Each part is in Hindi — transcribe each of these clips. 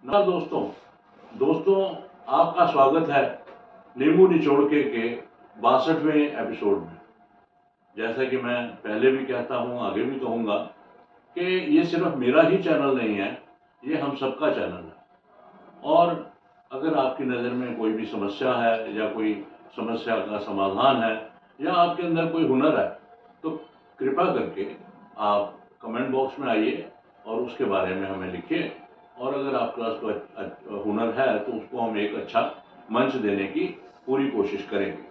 ना दोस्तों आपका स्वागत है नींबू निचोड़ के 62वें एपिसोड में। जैसा कि मैं पहले भी कहता हूँ, आगे भी कहूँगा कि ये सिर्फ मेरा ही चैनल नहीं है, ये हम सबका चैनल है। और अगर आपकी नज़र में कोई भी समस्या है या कोई समस्या का समाधान है या आपके अंदर कोई हुनर है, तो कृपा करके आप कमेंट बॉक्स में आइए और उसके बारे में हमें लिखिए। और अगर आपके पास कोई हुनर है तो उसको हम एक अच्छा मंच देने की पूरी कोशिश करेंगे।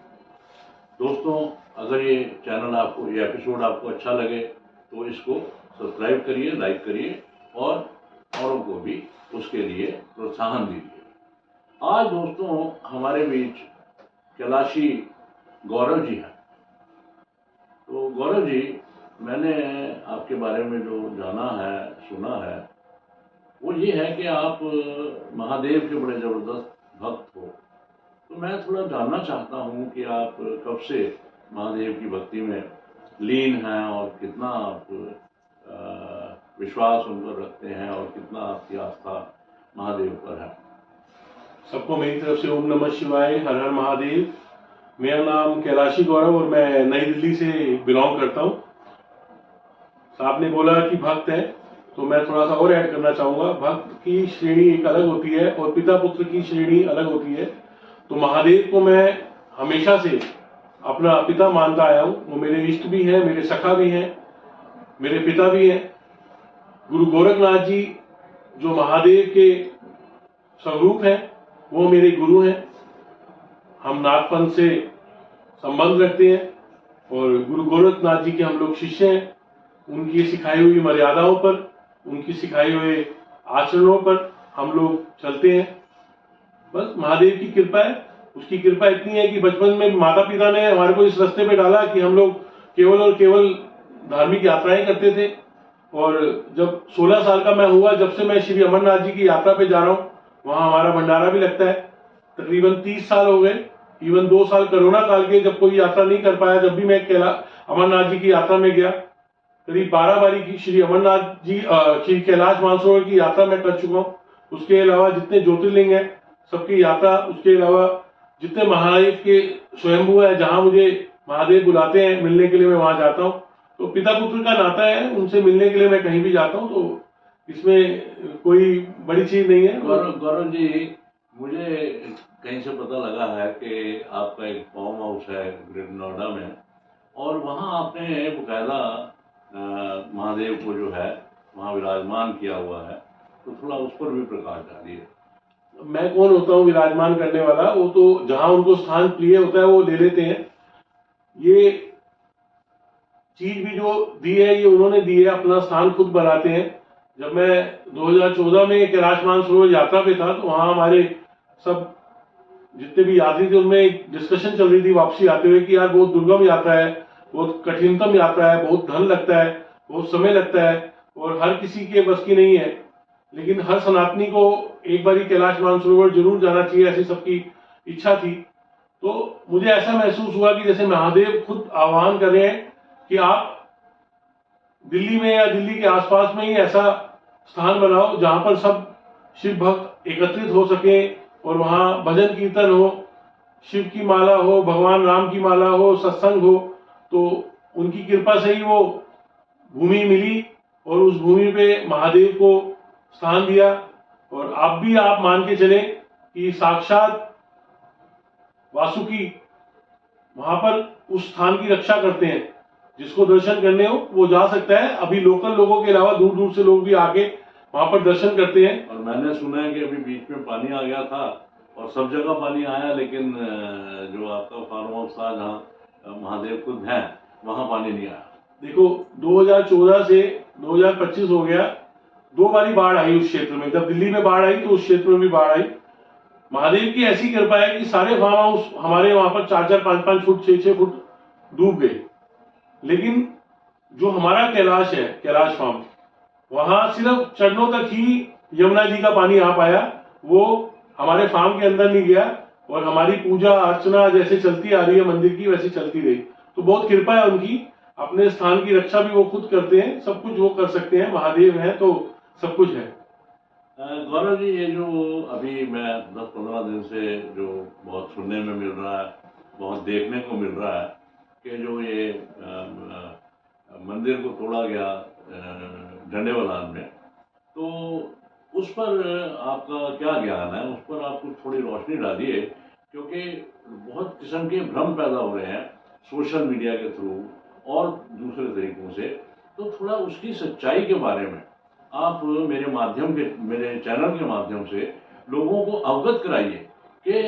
दोस्तों, अगर ये चैनल आपको, ये एपिसोड आपको अच्छा लगे तो इसको सब्सक्राइब करिए, लाइक करिए और औरों को भी उसके लिए प्रोत्साहन दीजिए। आज दोस्तों हमारे बीच कैलाशी गौरव जी हैं। तो गौरव जी, मैंने आपके बारे में जो जाना है, सुना है, वो ये है कि आप महादेव के बड़े ज़बरदस्त भक्त हो। तो मैं थोड़ा जानना चाहता हूँ कि आप कब से महादेव की भक्ति में लीन हैं और कितना आप विश्वास उन पर रखते हैं और कितना आपकी आस्था महादेव पर है। सबको मेरी तरफ से ओम नमः शिवाय, हर हर महादेव। मेरा नाम कैलाशी गौरव और मैं नई दिल्ली से बिलोंग करता हूँ। साहब ने बोला कि भक्त है, तो मैं थोड़ा सा और ऐड करना चाहूँगा। भक्त की श्रेणी एक अलग होती है और पिता पुत्र की श्रेणी अलग होती है। तो महादेव को मैं हमेशा से अपना पिता मानता आया हूँ। वो मेरे इष्ट भी हैं, मेरे सखा भी हैं, मेरे पिता भी हैं। गुरु गोरखनाथ जी जो महादेव के स्वरूप हैं, वो मेरे गुरु हैं। हम नागपंथ से संबंध रखते हैं और गुरु गोरखनाथ जी के हम लोग शिष्य हैं। उनकी सिखाई हुई मर्यादाओं पर, उनकी सिखाई हुए आचरणों पर हम लोग चलते हैं। बस महादेव की कृपा है। उसकी कृपा इतनी है कि बचपन में माता पिता ने हमारे को इस रास्ते पे डाला कि हम लोग केवल और केवल धार्मिक यात्राएं करते थे। और जब 16 साल का मैं हुआ, जब से मैं श्री अमरनाथ जी की यात्रा पे जा रहा हूँ। वहाँ हमारा भंडारा भी लगता है। तकरीबन 30 साल हो गए। इवन 2 साल कोरोना काल के जब कोई यात्रा नहीं कर पाया, जब भी मैं अमरनाथ जी की यात्रा में गया। करीब 12 बारी की श्री अमरनाथ जी श्री कैलाश मानसरोवर की यात्रा मैं कर चुका हूँ। उसके अलावा जितने ज्योतिर्लिंग हैं सबकी यात्रा, उसके अलावा जितने महादेव के स्वयंभू है, जहां मुझे महादेव बुलाते हैं मिलने के लिए, मैं वहां जाता हूँ। तो पिता पुत्र का नाता है, उनसे मिलने के लिए मैं कहीं भी जाता हूँ। तो इसमें कोई बड़ी चीज नहीं है। गौरव जी, मुझे कहीं से पता लगा है कि आपका एक फार्म हाउस है ग्रेटर नोएडा में, और वहाँ आपने बकायदा महादेव को जो है वहाँ विराजमान किया हुआ है। तो थोड़ा उस पर भी प्रकाश डालिए। मैं कौन होता हूँ विराजमान करने वाला? वो तो जहां उनको स्थान प्रिय होता है वो ले लेते हैं। ये चीज भी जो दी है, ये उन्होंने दी है, अपना स्थान खुद बनाते हैं। जब मैं 2014 में कैलाश मानसरोवर यात्रा पे था, तो वहां हमारे सब जितने भी यात्री थे उनमें एक डिस्कशन चल रही थी वापसी आते हुए कि यार बहुत दुर्गम यात्रा है, बहुत कठिनतम यात्रा है, बहुत धन लगता है, बहुत समय लगता है और हर किसी के बस की नहीं है। लेकिन हर सनातनी को एक बार कैलाश मानसरोवर जरूर जाना चाहिए, ऐसी सबकी इच्छा थी। तो मुझे ऐसा महसूस हुआ कि जैसे महादेव खुद आह्वान कर रहे हैं कि आप दिल्ली में या दिल्ली के आसपास में ही ऐसा स्थान बनाओ जहां पर सब शिव भक्त एकत्रित हो सके और वहां भजन कीर्तन हो, शिव की माला हो, भगवान राम की माला हो, सत्संग हो। तो उनकी कृपा से ही वो भूमि मिली और उस भूमि पे महादेव को स्थान दिया। और आप मान के चले कि साक्षात वासुकी वहां पर उस स्थान की रक्षा करते हैं। जिसको दर्शन करने हो वो जा सकता है। अभी लोकल लोगों के अलावा दूर दूर से लोग भी आके वहां पर दर्शन करते हैं। और मैंने सुना है कि अभी बीच में पानी आ गया था और सब जगह पानी आया, लेकिन जो आपका फार्म हाउस था जहाँ महादेव खुद हैं, वहां पानी नहीं आया। देखो, 2014 से 2025 हो गया, 2 बारी बाढ़ आई उस क्षेत्र में। जब दिल्ली में बाढ़ आई तो उस क्षेत्र में भी बाढ़ आई। महादेव की ऐसी कृपा है कि सारे फार्म हाउस हमारे वहां पर 4-4, 5-5 फुट, 6-6 फुट डूब गए। लेकिन जो हमारा कैलाश है, कैलाश फार्म, वहां सिर्फ चरणों तक ही यमुना जी का पानी आ पाया। वो हमारे फार्म के अंदर नहीं गया और हमारी पूजा अर्चना जैसे चलती आ रही है मंदिर की, वैसी चलती रही। तो बहुत कृपा है उनकी। अपने स्थान की रक्षा भी वो खुद करते हैं, सब कुछ वो कर सकते हैं। महादेव हैं तो सब कुछ है। गौरव जी, ये जो अभी मैं 10-15 दिन से जो बहुत सुनने में मिल रहा है, बहुत देखने को मिल रहा है कि जो ये मंदिर को तोड़ा गया झंडेवालान में, तो उस पर आपका क्या ज्ञान है? उस पर आप कुछ थोड़ी रोशनी डालिए, क्योंकि बहुत किस्म के भ्रम पैदा हो रहे हैं सोशल मीडिया के थ्रू और दूसरे तरीकों से। तो थोड़ा उसकी सच्चाई के बारे में आप मेरे चैनल के माध्यम से लोगों को अवगत कराइए कि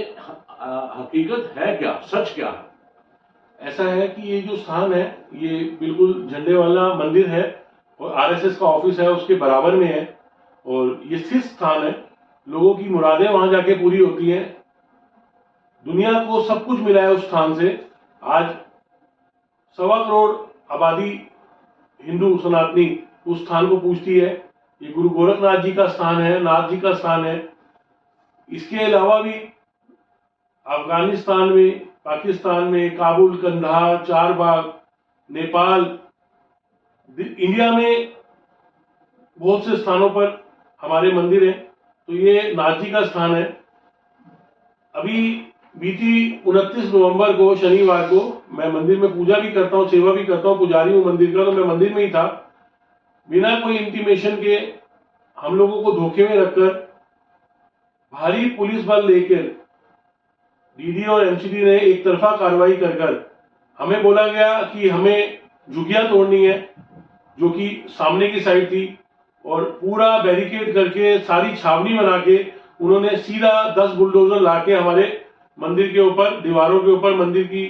हकीकत है क्या, सच क्या है। ऐसा है कि ये जो स्थान है, ये बिल्कुल झंडे वाला मंदिर है और आरएसएस का ऑफिस है उसके बराबर में है, और ये स्थिर स्थान है। लोगों की मुरादें वहां जाके पूरी होती हैं। दुनिया को सब कुछ मिला है उस स्थान से। आज 1.25 करोड़ आबादी हिंदू सनातनी उस स्थान को पूजती है। ये गुरु गोरखनाथ जी का स्थान है, नाथ जी का स्थान है। इसके अलावा भी अफगानिस्तान में, पाकिस्तान में, काबुल, कंधार, चारबाग, नेपाल, इंडिया में बहुत से स्थानों पर हमारे मंदिर हैं। तो ये नाथ जी का स्थान है। अभी बीती 29 नवंबर को, शनिवार को, मैं मंदिर में पूजा भी करता हूँ, सेवा भी करता हूँ, पुजारी हूँ मंदिर का, तो मैं मंदिर में ही था। बिना कोई इंटीमेशन के हम लोगों को धोखे में रखकर भारी पुलिस बल लेकर डीडी और एमसीडी ने एक तरफा कार्रवाई कर हमें बोला गया कि हमें झुग्गियां तोड़नी है, जो कि सामने की साइड थी, और पूरा बैरिकेड करके सारी छावनी बना के उन्होंने सीधा 10 बुलडोजर लाके हमारे मंदिर के ऊपर, दीवारों के ऊपर, मंदिर की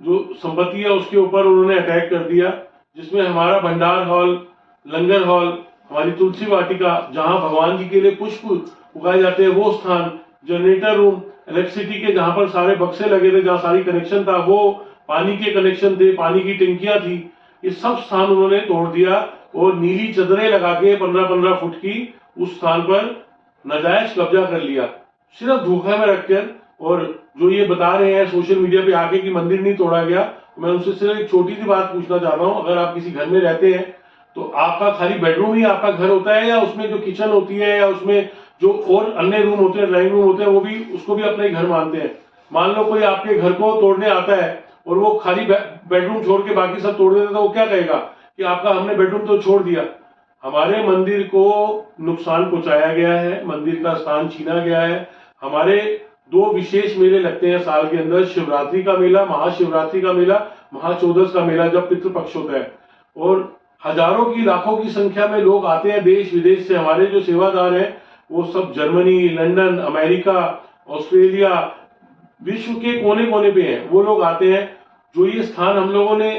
जो संपत्ति है उसके ऊपर उन्होंने अटैक कर दिया, जिसमें हमारा भंडार हॉल, लंगर हॉल, हमारी तुलसी वाटिका, जहां भगवान जी के लिए पुष्प उगाए जाते हैं वो स्थान, जनरेटर रूम, इलेक्ट्रिसिटी के जहां पर सारे बक्से लगे थे, जहां सारी कनेक्शन था, वो पानी के कनेक्शन थे, पानी की टंकियां थी, ये सब स्थान उन्होंने तोड़ दिया और नीली चदरें लगा के 15-15 फुट की उस स्थान पर नाजायज कब्जा कर लिया, सिर्फ धोखा में रखकर। और जो ये बता रहे हैं सोशल मीडिया पे आके कि मंदिर नहीं तोड़ा गया, मैं उनसे सिर्फ एक छोटी सी बात पूछना चाहता हूँ। अगर आप किसी घर में रहते हैं तो आपका खाली बेडरूम ही आपका घर होता है, या उसमें जो किचन होती है या उसमें जो और अन्य रूम होते हैं, ड्राइंग रूम होते हैं, वो भी, उसको भी अपना ही घर मानते हैं? मान लो कोई आपके घर को तोड़ने आता है और वो खाली बेडरूम छोड़ के बाकी सब तोड़ देता, तो वो क्या कहेगा कि आपका हमने बेडरूम तो छोड़ दिया। हमारे मंदिर को नुकसान पहुंचाया गया है, मंदिर का स्थान छीना गया है। हमारे 2 विशेष मेले लगते हैं साल के अंदर, शिवरात्रि का मेला, महाशिवरात्रि का मेला, महाचौदस का मेला, जब पितृपक्ष होता है, और हजारों की, लाखों की संख्या में लोग आते हैं देश विदेश से। हमारे जो सेवादार हैं वो सब जर्मनी, लंदन, अमेरिका, ऑस्ट्रेलिया, विश्व के कोने कोने पे हैं, वो लोग आते हैं। जो ये स्थान हम लोगों ने,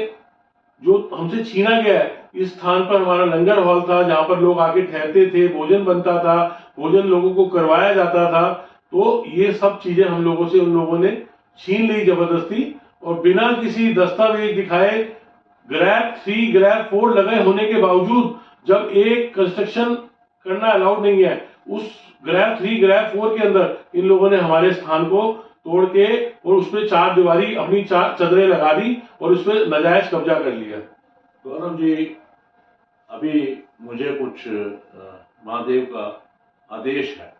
जो हमसे छीना गया है, इस स्थान पर हमारा लंगर हॉल था, जहां पर लोग आके ठहरते थे, भोजन बनता था, भोजन लोगों को करवाया जाता था। तो ये सब चीजें हम लोगों से उन लोगों ने छीन ली जबरदस्ती, और बिना किसी दस्तावेज दिखाए, ग्रैब 3, ग्रैब 4 लगे होने के बावजूद, जब एक कंस्ट्रक्शन करना अलाउड नहीं है, उस ग्रैब 3, ग्रैब 4 के अंदर इन लोगों ने हमारे स्थान को तोड़ के और उसमें 4 दीवारी अपनी 4 चदरें लगा दी और उसमें नाजायज कब्जा कर लिया। गौरव जी, अभी मुझे कुछ महादेव का आदेश है।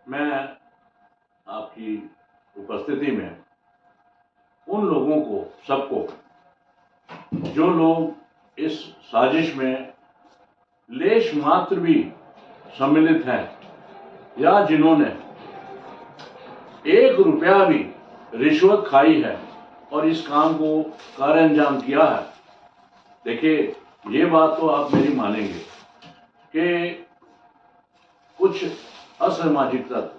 मैं आपकी उपस्थिति में उन लोगों को, सबको, जो लोग इस साजिश में लेश मात्र भी सम्मिलित हैं, या जिन्होंने 1 रुपया भी रिश्वत खाई है और इस काम को कार्य अंजाम किया है। देखिए, ये बात तो आप मेरी मानेंगे कि कुछ असामाजिक तत्व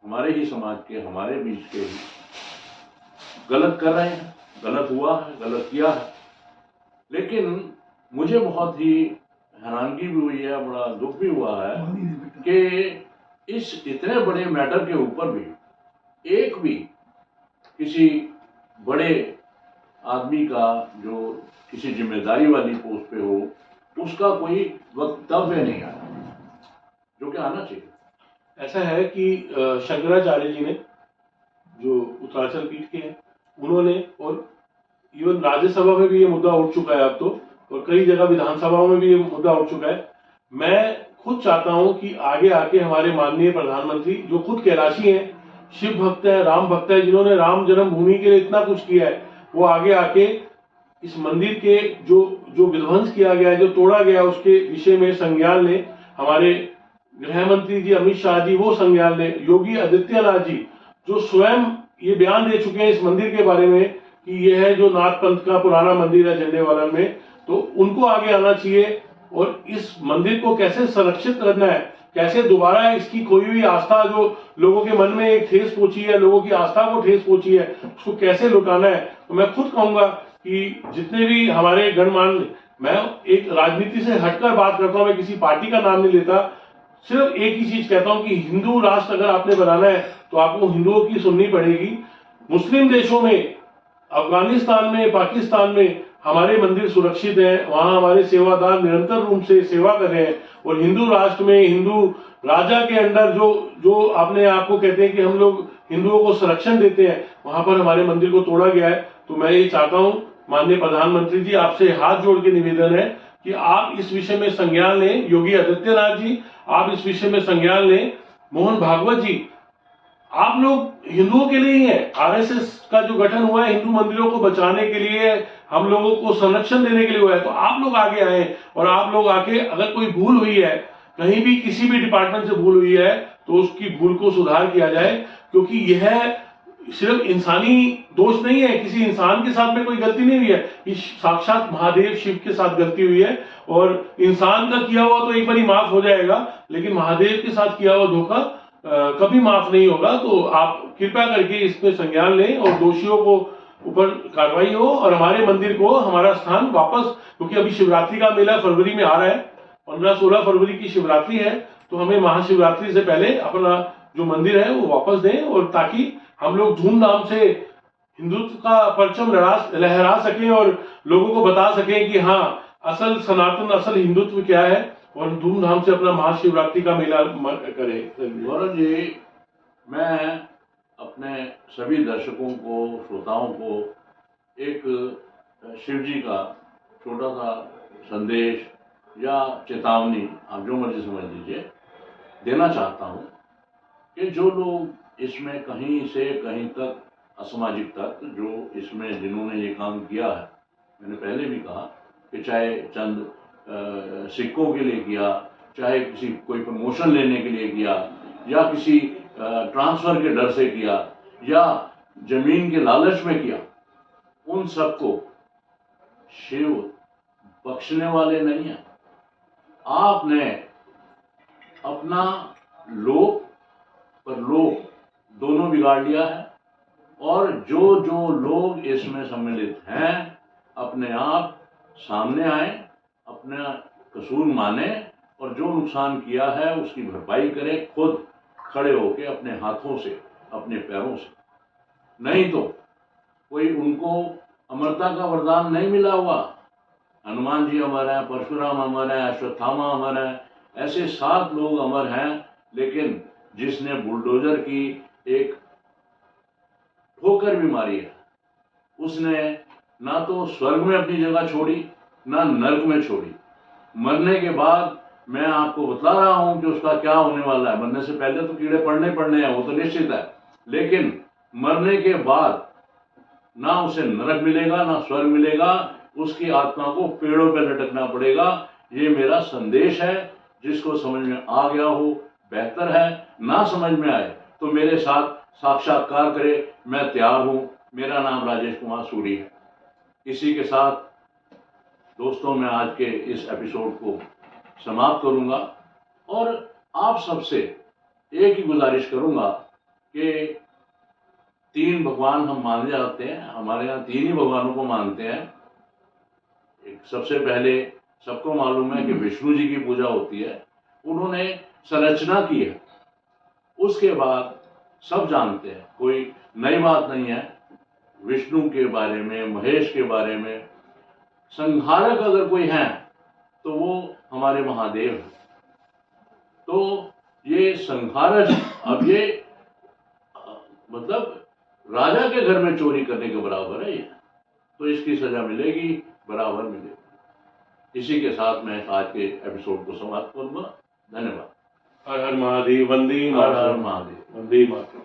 हमारे ही समाज के, हमारे बीच के ही गलत कर रहे हैं, गलत हुआ है, गलत किया है। लेकिन मुझे बहुत ही हैरानगी भी हुई है, बड़ा दुख भी हुआ है कि इस इतने बड़े मैटर के ऊपर भी एक भी किसी बड़े आदमी का, जो किसी जिम्मेदारी वाली पोस्ट पे हो, उसका कोई वक्तव्य नहीं आया, जो कि आना चाहिए। ऐसा है कि शंकराचार्य जी ने, जो उत्तराचल पीठ के हैं, उन्होंने, और इवन राज्यसभा में भी ये मुद्दा उठ चुका है अब तो, और कई जगह विधानसभाओं में भी ये मुद्दा उठ चुका है। मैं खुद चाहता हूं कि आगे आके हमारे माननीय प्रधानमंत्री, जो खुद कैलाशी हैं, शिव भक्त है, राम भक्त है, जिन्होंने राम जन्मभूमि के लिए इतना कुछ किया है, वो आगे आके इस मंदिर के जो जो विध्वंस किया गया है, जो तोड़ा गया, उसके विषय में संज्ञान लें। हमारे गृह मंत्री जी अमित शाह जी वो संज्ञान लें। योगी आदित्यनाथ जी जो स्वयं ये बयान दे चुके हैं इस मंदिर के बारे में कि यह है जो नाथ पंथ का पुराना मंदिर है झंडेवाला में, तो उनको आगे आना चाहिए और इस मंदिर को कैसे संरक्षित करना है, कैसे दोबारा इसकी कोई भी आस्था जो लोगों के मन में एक ठेस पहुंची है, लोगों की आस्था को ठेस पहुंची है, उसको कैसे लौटाना है। तो मैं खुद कहूंगा कि जितने भी हमारे गणमान्य, मैं एक राजनीति से हटकर बात करता हूं, मैं किसी पार्टी का नाम नहीं लेता, सिर्फ एक ही चीज कहता हूं कि हिंदू राष्ट्र अगर आपने बनाना है तो आपको हिंदुओं की सुननी पड़ेगी। मुस्लिम देशों में, अफगानिस्तान में, पाकिस्तान में हमारे मंदिर सुरक्षित हैं, वहां हमारे सेवादार निरंतर रूप से सेवा कर रहे हैं, और हिंदू राष्ट्र में, हिंदू राजा के अंडर जो जो अपने आप को कहते हैं कि हम लोग हिंदुओं को संरक्षण देते हैं, वहां पर हमारे मंदिर को तोड़ा गया है। तो मैं ये चाहता हूं माननीय प्रधानमंत्री जी, आपसे हाथ जोड़ के निवेदन है कि आप इस विषय में संज्ञान लें। योगी आदित्यनाथ जी, आप इस विषय में संज्ञान लें। मोहन भागवत जी, आप लोग हिंदुओं के लिए ही है, आरएसएस का जो गठन हुआ है हिंदू मंदिरों को बचाने के लिए, हम लोगों को संरक्षण देने के लिए हुआ है, तो आप लोग आगे आए और आप लोग आके, अगर कोई भूल हुई है कहीं भी, किसी भी डिपार्टमेंट से भूल हुई है, तो उसकी भूल को सुधार किया जाए, क्योंकि यह सिर्फ इंसानी दोष नहीं है, किसी इंसान के साथ में कोई गलती नहीं हुई है, ये साक्षात महादेव शिव के साथ गलती हुई है। और इंसान का किया हुआ तो एक बार ही माफ हो जाएगा, लेकिन महादेव के साथ किया हुआ धोखा कभी माफ नहीं होगा। तो आप कृपया करके इसमें संज्ञान लें और दोषियों को ऊपर कार्रवाई हो और हमारे मंदिर को हमारा स्थान वापस, क्योंकि अभी शिवरात्रि का मेला फरवरी में आ रहा है, 15-16 फरवरी की शिवरात्रि है, तो हमें महाशिवरात्रि से पहले अपना जो मंदिर है वो वापस दें, और ताकि हम लोग धूमधाम से हिंदुत्व का परचम लहरा सकें और लोगों को बता सकें कि हाँ, असल सनातन, असल हिंदुत्व क्या है, और धूमधाम से अपना महाशिवरात्रि का मेला करें। गौरव जी, मैं अपने सभी दर्शकों को, श्रोताओं को एक शिव जी का छोटा सा संदेश या चेतावनी, आप जो मर्जी समझ लीजिए, देना चाहता हूँ कि जो लोग इसमें कहीं से कहीं तक, असामाजिक तत्व जो इसमें जिन्होंने ये काम किया है, मैंने पहले भी कहा कि चाहे चंद सिक्कों के लिए किया, चाहे किसी कोई प्रमोशन लेने के लिए किया, या किसी ट्रांसफर के डर से किया, या जमीन के लालच में किया, उन सबको शिव बख्शने वाले नहीं है। आपने अपना लोक पर लोक दोनों बिगाड़ लिया है, और जो जो लोग इसमें सम्मिलित हैं अपने आप सामने आए, अपना कसूर माने, और जो नुकसान किया है उसकी भरपाई करें, खुद खड़े होके अपने हाथों से, अपने पैरों से। नहीं तो कोई उनको अमरता का वरदान नहीं मिला हुआ। हनुमान जी अमर है, परशुराम अमर है, अश्वत्थामा अमर है, ऐसे 7 लोग अमर हैं, लेकिन जिसने बुलडोजर की एक ठोकर भी मारी है, उसने ना तो स्वर्ग में अपनी जगह छोड़ी, ना नर्क में छोड़ी। मरने के बाद मैं आपको बतला रहा हूं कि उसका क्या होने वाला है। मरने से पहले तो कीड़े पड़ने हैं, वो तो निश्चित है, लेकिन मरने के बाद ना उसे नरक मिलेगा, ना स्वर्ग मिलेगा, उसकी आत्मा को पेड़ों पर लटकना पड़ेगा। ये मेरा संदेश है। जिसको समझ में आ गया हो बेहतर है, ना समझ में आए तो मेरे साथ साक्षात्कार करे, मैं तैयार हूं। मेरा नाम राजेश कुमार सूरी है। इसी के साथ दोस्तों, मैं आज के इस एपिसोड को समाप्त करूंगा, और आप सबसे एक ही गुजारिश करूंगा कि 3 भगवान हम माने जाते हैं, हमारे यहाँ 3 ही भगवानों को मानते हैं। एक सबसे पहले सबको मालूम है कि विष्णु जी की पूजा होती है, उन्होंने संरचना की है। उसके बाद सब जानते हैं, कोई नई बात नहीं है विष्णु के बारे में, महेश के बारे में। संहारक अगर कोई है तो वो हमारे महादेव हैं। तो ये संहारक, अब ये मतलब राजा के घर में चोरी करने के बराबर है ये, तो इसकी सजा मिलेगी, बराबर मिलेगी। इसी के साथ मैं आज के एपिसोड को समाप्त करूंगा। धन्यवाद। हर हर महादेव, वंदे हर हर मातरम, महादेव। वंदे मातरम।